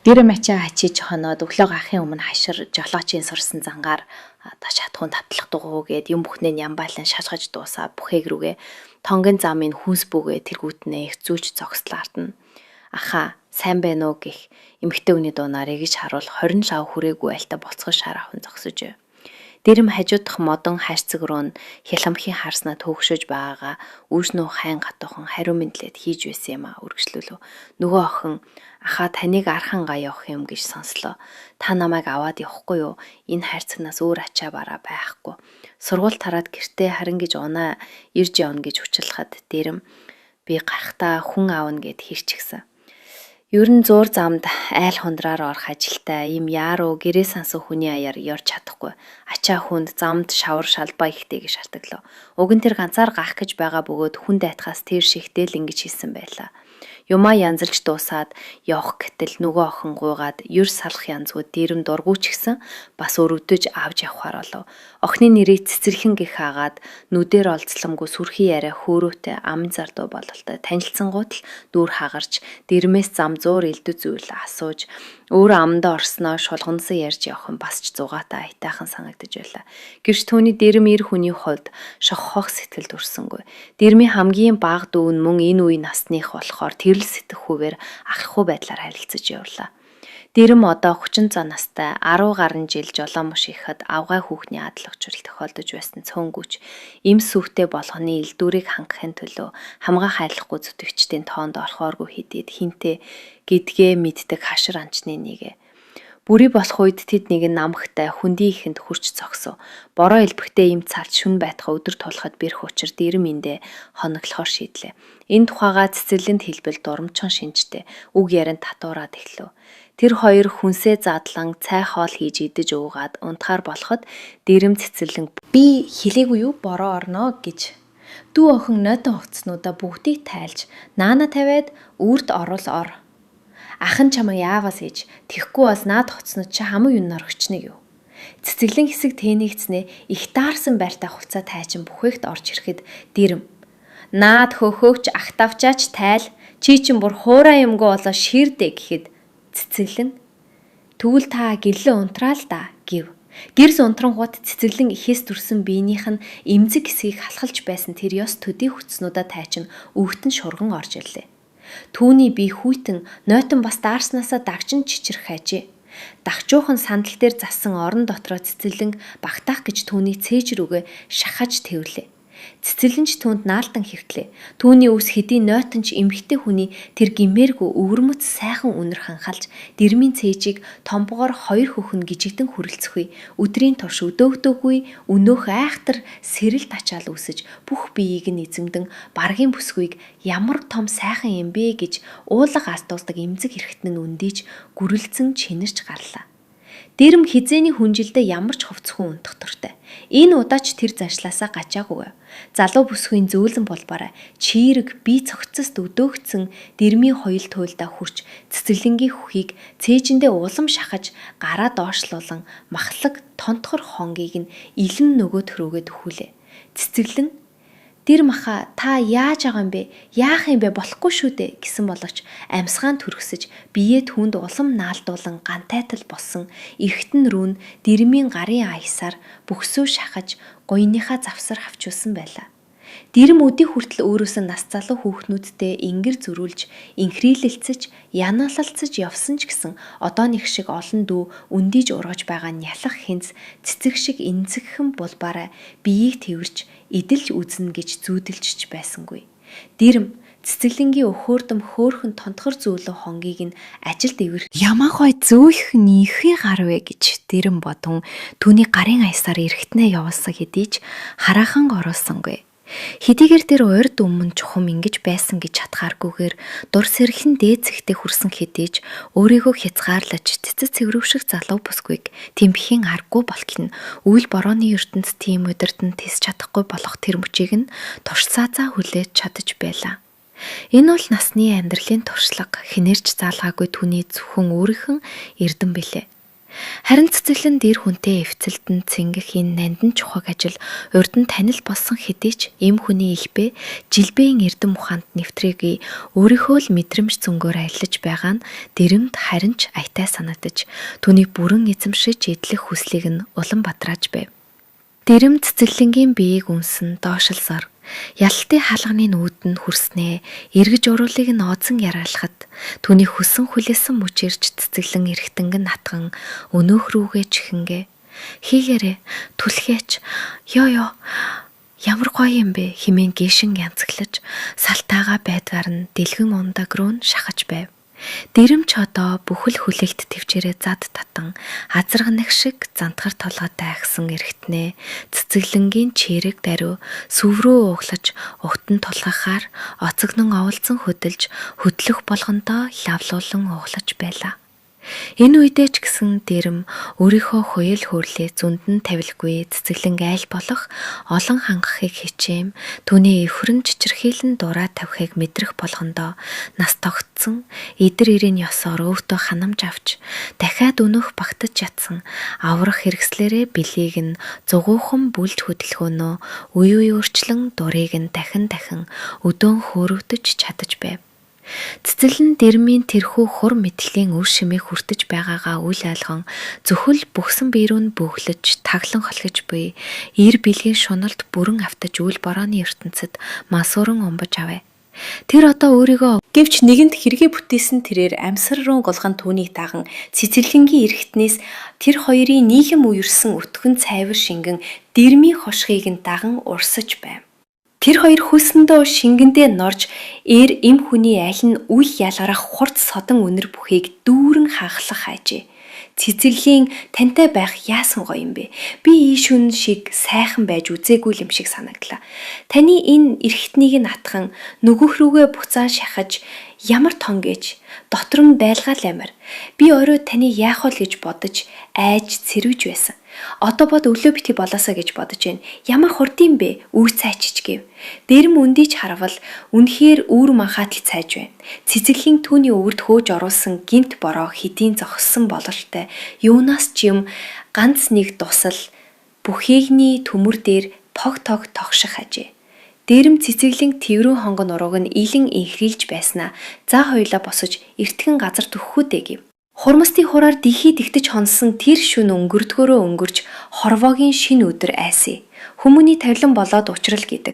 Дэрэ мачаа ачиж хоноод өглөө гахын өмнө хашир жолоочийн сурсан зангаар шатхуун татлах дугуй гээд юм бүхнээ ямбайлан шалгаж дуусаа бүхээг рүүгээ тонгийн замын хүнс бүгээ тэргүүтнээ эрзүүлж зогслоо артна. Аха сайн байна уу гэх эмэгтэй хүний дуунаар эгж харуул 20 лав хүрээгүй альта боцгож шар ахын зогсож. Дэрэм хажуудах модон хайрцаг руу нь хяламхийн харснаа төөгшөж байгаагаа үүшнүү хайн гатуухан хариу мэдлээд хийж байсан юм а үргэлжлүүлв. Нөгөө охин ахаа таныг архангаа явах юм гэж сонслоо. Та намайг аваад явахгүй юу? Энэ хайрцагнаас өөр ачаа бараа байхгүй. Сургууль тараад гэртээ харин гэж унаа ирж явна гэж хүчлэхэд дэрэм би гарахтаа хүн аавна гэд хэрчихсэн. Ер нь зур замд айл хундраар орох ажилтай ийм яаруу гэрээ сансан хүний аяар ёрч чадахгүй. Ачаа хүнд замд шавар шалбаа ихтэй гэж шалтгаглав. Уг нь тэр ганцаар гах гэж байгаа бөгөөд хүнд айтхаас тэр шигтэл ингэж хийсэн байлаа. Юмаа янзалж дуусаад явах гэтэл нөгөө охин гуйгаад ер салах янзгүй дэрэм дургуйч гисэн бас өрөвдөж авч явахаар болов. Охины нэрийг цэцэрлхэн гих хаагаад нүдээр олзломгүй сүрхий яриа хөөрөөтэй ам зардуу бололтой танилцсангууд л дүүр хагарч дэрмээс зам зуур элдв зүйл асууж өөрөө амдаа орсноо шулгансан ярьж явах нь бас ч зугаатай айтайхан санагдаж байлаа. Гэвч түүний дэрэм ир хүний хувьд шохох сэтгэл төрсөнгүй. Дэрмийн хамгийн бага дүү нь мөн энэ үе насных болохоор тэрл сэтгэхүйгээр ахлахгүй байдлаар харилцаж явлаа. Дэрэм одоо 30 цаа настай 10 гаруй жил жолоомш ихэд авгай хүүхний адал учрал тохиолдож байсан цөөнгүүч эм сүвтэй болгоны элдвэрийг хангахын төлөө хамгаа хайрлахгүй зүтгэгчдийн тоонд орохооргүй хэдийд хинтээ гэдгээ мэддэг хашир анчны нэгэ. Бүрий болох үед тэднийг намхтай хүндий ихэнд хурч зогсов. Бороо элбэгтэй им цалж шүн байтгаа өдөр тулахад бэрх учир дэрэм индээ хоноглохоор шийдлээ. Энэ тухайга цэцэрлэнд хэлбэл дурамчхан шинжтэй үг ярианд татуураад эхлэв. Тэр хоёр хүнсээ задлан цай хоол хийж идэж уугаад унтахаар болоход дэрэм цэцэрлэн би хэлээгүй юу бороо орноо гэж. Дүү охин нойтон хувцснуудаа бүгдийг тайлж наана тавиад үрд орол ор. Ахын чамаа яавас ээж тэхгүй бас наад хоцнод чи хамаг юунаар өчнө юу. Цэцэглэн хэсэг тэнийгцнээ их даарсан байртай хувцаа тайчин бүхээгт орж ирэхэд дэрэм наад хөхөөч ахтавчаач тайл чи чин бүр хуурай юмгүй болоо ширдэ гэхэд цэцэглэн тэгвэл та гэрлээ унтраал да гэв. Гэрс унтрангууд цэцэглэн ихээс дүрсэн биенийх нь эмзэг хэсгийг халахалж байсан тэр ёс төдий хүчснүүдаа тайчин өвгтөн шурган орж ирлээ. Түүний бие хүйтэн нойтон бас даарснаасаа дагчин чичрэх хажээ. Дахжуухан сандал дээр зассан орон дотроо цэцэглэн багтаах гэж түүний цээж рүүгээ шахаж тэврлээ. Цэцэрлэнч түүнд наалтан хэвтлээ. Түүний ус хэдий нойтонч эмхтэй хүний тэр гимээргүй өвөрмөц сайхан үнэр ханхалж дэрмийн цээжийг томбогоор хоёр хөхн гжигдэн хүрэлцэхгүй. Өдрийн турш өдөөгдөөгүй өнөөх айхтар сэрэл тачаал үсэж бүх биеийг нь эзэмдэн баргийн бүсгүйг ямар том сайхан юм бэ гэж уулга алтуулдаг эмзэг хэрэгтэн үндийж гүрэлцэн чинэрч гарлаа. Дэрэм хизээний хүнжилдээ ямар ч хувцхан унтах туртай. Энэ удаач тэр зашлаасаа гачаагүй. Залуу бүсгүй зөөлөн болбараа чийрэг бие цогцост өдөөгцөн дэрмийн хоёул туйлдаа хурч цэцэрлэнгийн хүхийг цээжиндээ улам шахаж гараа доошлуулан махлаг тонтхор хонгийг нь илэн нөгөөд рүүгээ төхүүлээ. Цэцэрлэн дэр маха та яаж байгаа юм бэ? Яах юм бэ? Болохгүй шүү дээ гэсэн боловч амьсгаан төрөсөж биеэ түүнд улам наалдуулан гантайтал болсон эргэтэн рүү нь дэрмийн гарын аясаар бөхсөө шахаж гуйныхаа завсар хавчулсан байлаа. Дэрэм өдий хүртэл өөрөөсөө нас залуу хүүхнүүдтэй ингэр зөрүүлж, инхрийлэлцэж, янаалалцаж явсан ч гэсэн одоо нэг шиг олон дүү өндийж ургаж байгаа нялах хинц цэцэг шиг энцэгхэн булбаараа биеийг тэрвэрч эдэлж үзнэ гэж зүүдэлжч байсангүй. Дэрэм цэцэглэнгийн өхөөрдөм хөөхөн тонтхор зөөлөө хонгийг нь ажил дэвэр ямаахой зөөх нийхий гар вэ гэж дэрэм бодон түүний гарын аясаар эргэтнээ явуулсан хэдий ч хараахан оруулсангүй. Хэдийгээр тэр урд өмнө чухам ингэж байсан гэж чадхааргүйгээр дур сэрхэн дээд зэгтээ хүрсэн хэдий ч өөрийгөө хязгаарлаж цэцэц цэврөвших залуу бүсгүйг тэмхэхийн аргагүй болтол нь үйл борооны ертөнд тийм удирдан тис чадахгүй болох тэр мөчийг нь туршсаазаа хүлээж чадаж байлаа. Энэ бол насны амьдралын туршлага хинээрч заалгаагүй түүний зөвхөн өөрийнх нь эрдэм билээ. Харин цэцэглэн дэр хүнтэй эвцэлдэн цэнгэх энэ нандин чухаг ажил урд нь танил болсон хэдий ч эм хүний ихбэ жилбээн эрдэм ухаанд нэвтрээгүй өөрийнхөө л мэдрэмж зөнгөөр арилж байгаа нь дэрэмд харин ч аятай санагдаж түүнийг бүрэн эзэмшиж идэх хүслийг нь улам бадрааж байв. Дэрэм цэцэглэнгийн биеийг үнсэн доошлсоор ялалтын хаалганы нүүд нь хүрснээ эргэж уруулыг нь оозон яраалахад түүний хүсэн хүлээсэн мөчөрч цэцэглэн эргэтэнг нь натган өнөөх рүүгээ чихэнгээ хийгээрээ түлхээч ёо ямар гоё юм бэ хэмээн гээшин янзглаж салтаага байдгаар нь дэлгэн ундаг руу нь шахаж байв. Дэрэм ч одоо бүхэл хүлээлт төвчээрээ зад татан азарганах шиг зантгар толгойтой агсан эргэтнээ цэцэглэнгийн чирэг даруй сүв рүү углаж угтан тулгахаар оцогнон оволцон хөдөлж хөдлөх болгондоо лавлуулан углаж байлаа. Энэ үедээ ч гэсэн дэрэм өөрийнхөө хуйл хөөрлөө зүнд нь тавилгүй цэцэглэн айл болох олон хангахыг хичээм түүний эвхрэн чичирхийлэн дураа тавихыг мэдрэх болгондоо нас тогтсон идэр ирийн ёсоор өөртөө ханамж авч дахиад өнөөх багтаж ятсан аврах хэрэгслээрээ билийг нь зугуухан бүлж хөдөлгөөнөө үе өөрчлөн дурыг нь дахин өдөөн хөөрөгдөж чадаж байв. Цэцэглэн дэрмийн тэрхүү хур мэдлийн үр шимийг хүртэж байгаагаа үл ойлгон зөвхөл бүхсэн бие рүү бөглөж таглан холгож буй ир бэлгийн шуналд бүрэн автаж үл борооны ертөнцид масууран умбаж авэ. Тэр одоо өөрийгөө гэвч нэгэнд хэрэгэ бүтээсэн тэрээр амьсар руу голгон түүнийг даган цэцэглэнгийн эргэтнээс тэр хоёрын нийгэм үерсэн өтгөн цайвар шингэн дэрмийн хошхыг нь даган урсаж байв. Тэр хоёр хөлсөндөө шингэндээ норж эм хүний аль нь үл ялгарах хурц содон үнэр бүхийг дүүрэн хагахлах хайжээ. Цэцэглэлийн тантай байх яасан гоё юм бэ? Би ийшүн шиг сайхан байж үзээгүй юм шиг санагдлаа. Таны энэ эргэтнийг нь атхан нөгөөх рүүгээ буцаа шахаж ямар тон гэж дотор нь байлгаал амир. Би орой таны яах вэ гэж бодож айж цэрвэж байсан. Одоо бод өлөө бити болоосаа гэж бодож байна. Ямар хурдын бэ? Үр цайчиж гэв. Дэрэм үндийч харавал үнэхээр үүр манхаатал цайж байна. Цэцэглэлийн түүний өвөрд хөөж оруулсан гинт бороо хэдийн зогссон бололтой юунаас ч юм ганц нэг дусал бүхийгний төмөр дээр пог тог тогших хажээ. Дэрэм цэцэглэн тэврэн хонгон урууг нь илэн инхрийлж байснаа за хоёлаа босож эртгэн газар төхөхүүдээ гэв. Хурмастын хураар дихий дэгтэж хонсон тэр шүн өнгөрдгөөрөө өнгөрч хорвоогийн шинэ өдөр айсэ. Хүмүүний тавилан болоод учрал гэдэг.